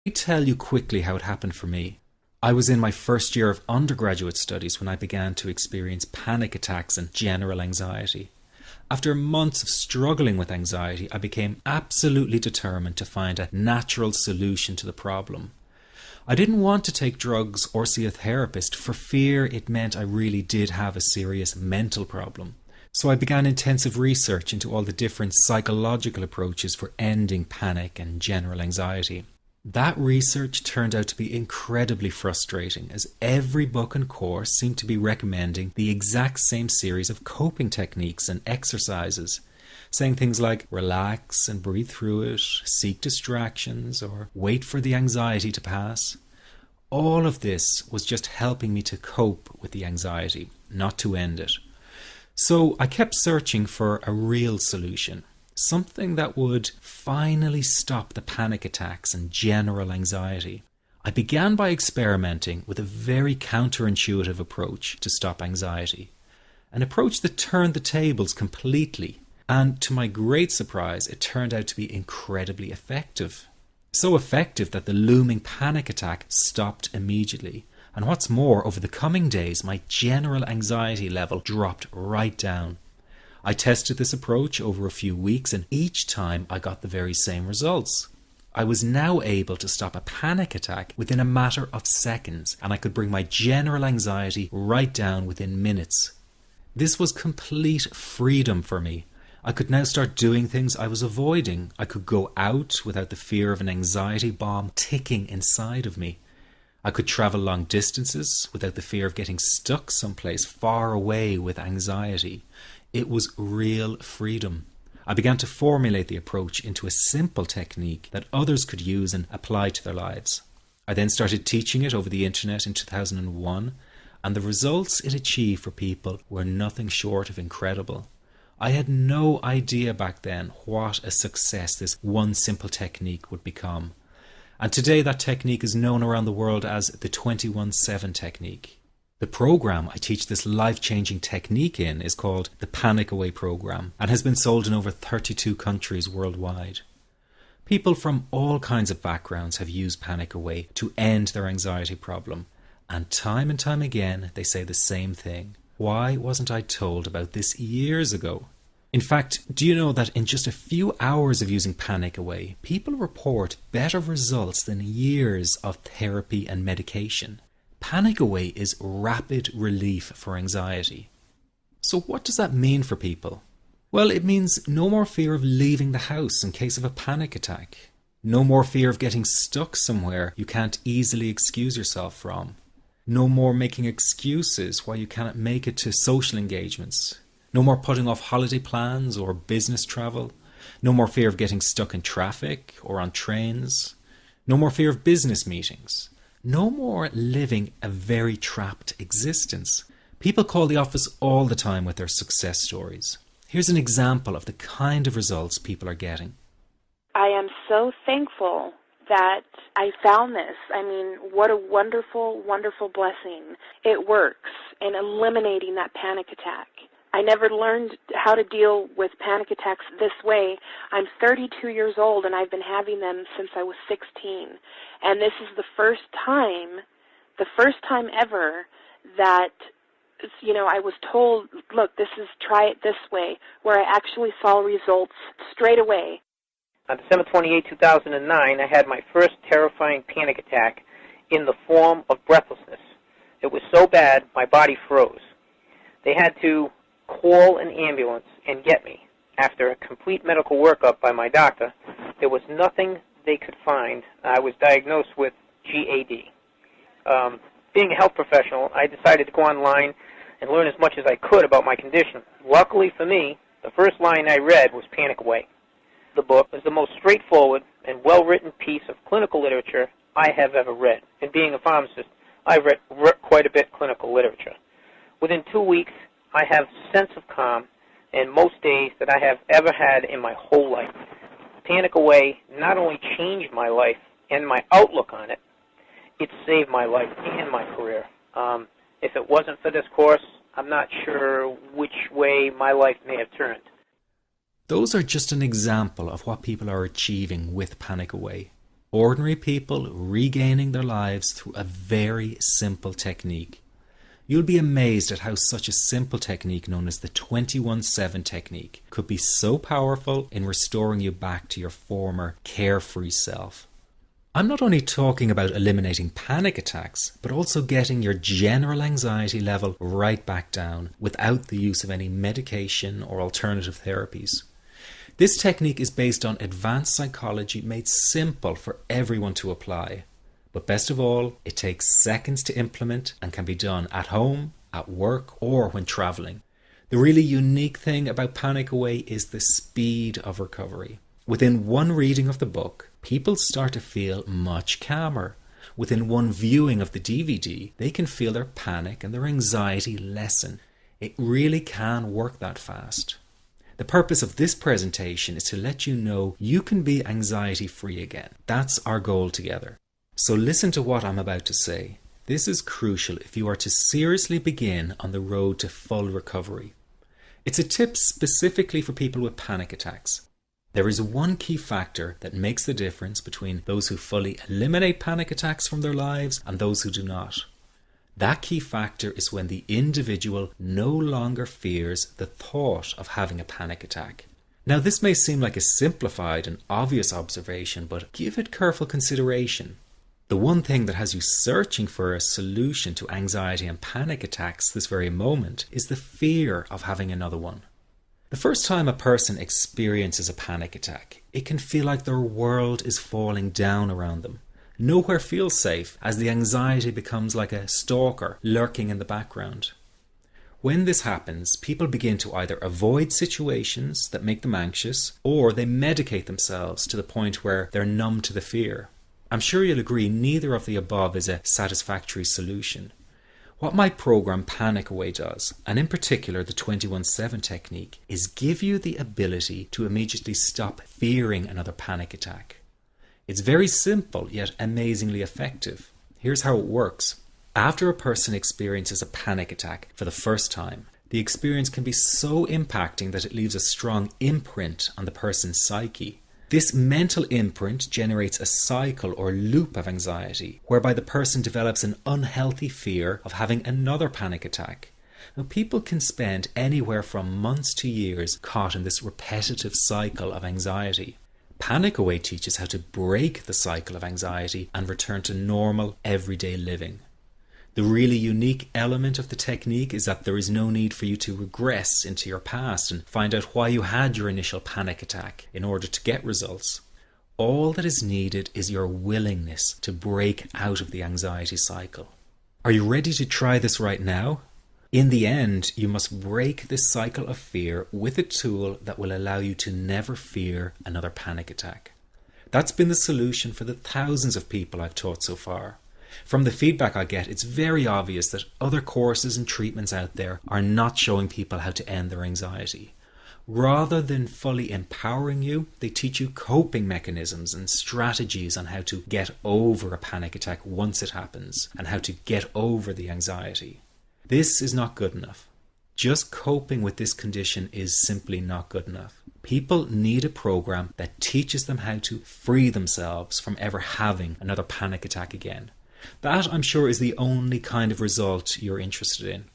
Let me tell you quickly how it happened for me. I was in my first year of undergraduate studies when I began to experience panic attacks and general anxiety. After months of struggling with anxiety, I became absolutely determined to find a natural solution to the problem. I didn't want to take drugs or see a therapist for fear it meant I really did have a serious mental problem. So I began intensive research into all the different psychological approaches for ending panic and general anxiety. That research turned out to be incredibly frustrating, as every book and course seemed to be recommending the exact same series of coping techniques and exercises, saying things like relax and breathe through it, seek distractions, or wait for the anxiety to pass. All of this was just helping me to cope with the anxiety, not to end it. So I kept searching for a real solution. Something that would finally stop the panic attacks and general anxiety. I began by experimenting with a very counterintuitive approach to stop anxiety. An approach that turned the tables completely. And to my great surprise, it turned out to be incredibly effective. So effective that the looming panic attack stopped immediately. And what's more, over the coming days, my general anxiety level dropped right down. I tested this approach over a few weeks, and each time I got the very same results. I was now able to stop a panic attack within a matter of seconds, and I could bring my general anxiety right down within minutes. This was complete freedom for me. I could now start doing things I was avoiding. I could go out without the fear of an anxiety bomb ticking inside of me. I could travel long distances without the fear of getting stuck someplace far away with anxiety. It was real freedom. I began to formulate the approach into a simple technique that others could use and apply to their lives. I then started teaching it over the internet in 2001, and the results it achieved for people were nothing short of incredible. I had no idea back then what a success this one simple technique would become. And today that technique is known around the world as the 21-7 technique. The program I teach this life-changing technique in is called the Panic Away program and has been sold in over 32 countries worldwide. People from all kinds of backgrounds have used Panic Away to end their anxiety problem, and time again they say the same thing. Why wasn't I told about this years ago? In fact, do you know that in just a few hours of using Panic Away, people report better results than years of therapy and medication? Panic Away is rapid relief for anxiety. So what does that mean for people? Well, it means no more fear of leaving the house in case of a panic attack. No more fear of getting stuck somewhere you can't easily excuse yourself from. No more making excuses why you cannot make it to social engagements. No more putting off holiday plans or business travel. No more fear of getting stuck in traffic or on trains. No more fear of business meetings. No more living a very trapped existence. People call the office all the time with their success stories. Here's an example of the kind of results people are getting. I am so thankful that I found this. I mean, what a wonderful, wonderful blessing. It works in eliminating that panic attack. I never learned how to deal with panic attacks this way. I'm 32 years old and I've been having them since I was 16. And this is the first time ever that, I was told, look, try it this way, where I actually saw results straight away. On December 28, 2009, I had my first terrifying panic attack in the form of breathlessness. It was so bad, my body froze. They had to call an ambulance and get me. After a complete medical workup by my doctor, there was nothing they could find. I was diagnosed with GAD. Being a health professional, I decided to go online and learn as much as I could about my condition. Luckily for me, the first line I read was Panic Away. The book is the most straightforward and well-written piece of clinical literature I have ever read. And being a pharmacist, I've read quite a bit of clinical literature. Within 2 weeks, I have a sense of calm in most days that I have ever had in my whole life. Panic Away not only changed my life and my outlook on it, it saved my life and my career. If it wasn't for this course, I'm not sure which way my life may have turned. Those are just an example of what people are achieving with Panic Away. Ordinary people regaining their lives through a very simple technique. You'll be amazed at how such a simple technique known as the 21-7 technique could be so powerful in restoring you back to your former carefree self. I'm not only talking about eliminating panic attacks, but also getting your general anxiety level right back down without the use of any medication or alternative therapies. This technique is based on advanced psychology made simple for everyone to apply. But best of all, it takes seconds to implement and can be done at home, at work, or when traveling. The really unique thing about Panic Away is the speed of recovery. Within one reading of the book, people start to feel much calmer. Within one viewing of the DVD, they can feel their panic and their anxiety lessen. It really can work that fast. The purpose of this presentation is to let you know you can be anxiety-free again. That's our goal together. So listen to what I'm about to say. This is crucial if you are to seriously begin on the road to full recovery. It's a tip specifically for people with panic attacks. There is one key factor that makes the difference between those who fully eliminate panic attacks from their lives and those who do not. That key factor is when the individual no longer fears the thought of having a panic attack. Now, this may seem like a simplified and obvious observation, but give it careful consideration. The one thing that has you searching for a solution to anxiety and panic attacks this very moment is the fear of having another one. The first time a person experiences a panic attack, it can feel like their world is falling down around them. Nowhere feels safe as the anxiety becomes like a stalker lurking in the background. When this happens, people begin to either avoid situations that make them anxious, or they medicate themselves to the point where they're numb to the fear. I'm sure you'll agree neither of the above is a satisfactory solution. What my program Panic Away does, and in particular the 21-7 technique, is give you the ability to immediately stop fearing another panic attack. It's very simple yet amazingly effective. Here's how it works. After a person experiences a panic attack for the first time, the experience can be so impacting that it leaves a strong imprint on the person's psyche. This mental imprint generates a cycle or loop of anxiety, whereby the person develops an unhealthy fear of having another panic attack. Now, people can spend anywhere from months to years caught in this repetitive cycle of anxiety. Panic Away teaches how to break the cycle of anxiety and return to normal, everyday living. The really unique element of the technique is that there is no need for you to regress into your past and find out why you had your initial panic attack in order to get results. All that is needed is your willingness to break out of the anxiety cycle. Are you ready to try this right now? In the end, you must break this cycle of fear with a tool that will allow you to never fear another panic attack. That's been the solution for the thousands of people I've taught so far. From the feedback I get, it's very obvious that other courses and treatments out there are not showing people how to end their anxiety. Rather than fully empowering you, they teach you coping mechanisms and strategies on how to get over a panic attack once it happens and how to get over the anxiety. This is not good enough. Just coping with this condition is simply not good enough. People need a program that teaches them how to free themselves from ever having another panic attack again. That, I'm sure, is the only kind of result you're interested in.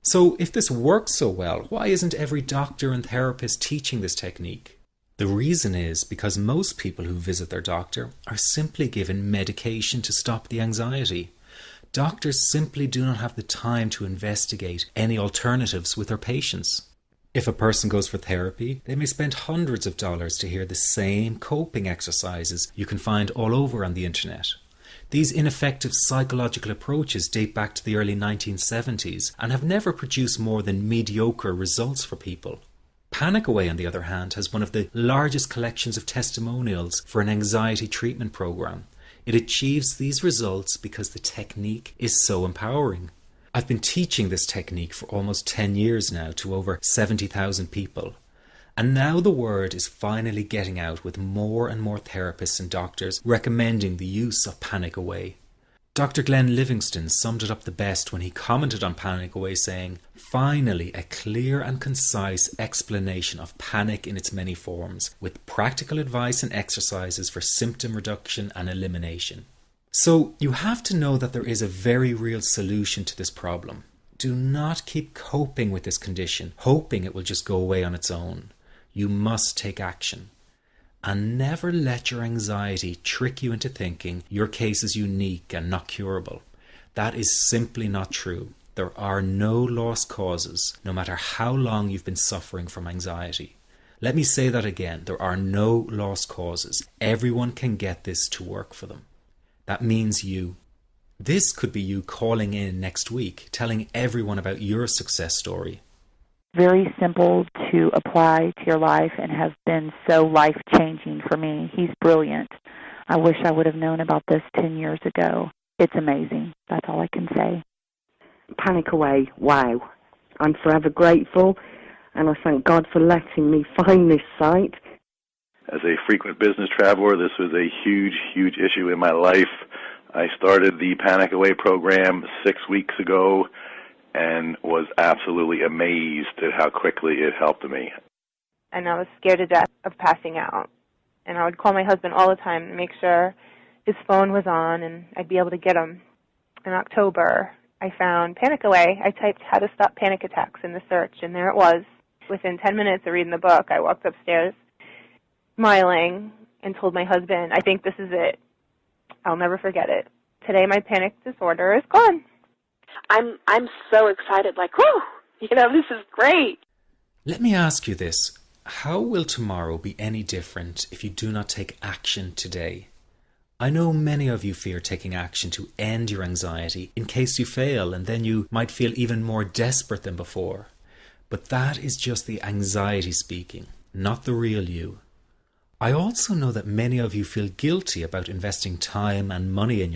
So if this works so well, why isn't every doctor and therapist teaching this technique? The reason is because most people who visit their doctor are simply given medication to stop the anxiety. Doctors simply do not have the time to investigate any alternatives with their patients. If a person goes for therapy, they may spend hundreds of dollars to hear the same coping exercises you can find all over on the internet. These ineffective psychological approaches date back to the early 1970s and have never produced more than mediocre results for people. Panic Away, on the other hand, has one of the largest collections of testimonials for an anxiety treatment program. It achieves these results because the technique is so empowering. I've been teaching this technique for almost 10 years now to over 70,000 people. And now the word is finally getting out with more and more therapists and doctors recommending the use of Panic Away. Dr. Glenn Livingston summed it up the best when he commented on Panic Away, saying, "Finally, a clear and concise explanation of panic in its many forms, with practical advice and exercises for symptom reduction and elimination." So you have to know that there is a very real solution to this problem. Do not keep coping with this condition, hoping it will just go away on its own. You must take action. And never let your anxiety trick you into thinking your case is unique and not curable. That is simply not true. There are no lost causes, no matter how long you've been suffering from anxiety. Let me say that again. There are no lost causes. Everyone can get this to work for them. That means you. This could be you calling in next week, telling everyone about your success story. Very simple to apply to your life and has been so life-changing for me. He's brilliant. I wish I would have known about this 10 years ago. It's amazing. That's all I can say. Panic Away, wow. I'm forever grateful, and I thank God for letting me find this site. As a frequent business traveler, this was a huge, huge issue in my life. I started the Panic Away program 6 weeks ago and was absolutely amazed at how quickly it helped me. And I was scared to death of passing out. And I would call my husband all the time to make sure his phone was on and I'd be able to get him. In October, I found Panic Away. I typed "how to stop panic attacks" in the search, and there it was. Within 10 minutes of reading the book, I walked upstairs smiling and told my husband, "I think this is it. I'll never forget it. Today my panic disorder is gone." I'm so excited, like, whoo, this is great. Let me ask you this. How will tomorrow be any different if you do not take action today? I know many of you fear taking action to end your anxiety in case you fail, and then you might feel even more desperate than before. But that is just the anxiety speaking, not the real you. I also know that many of you feel guilty about investing time and money in your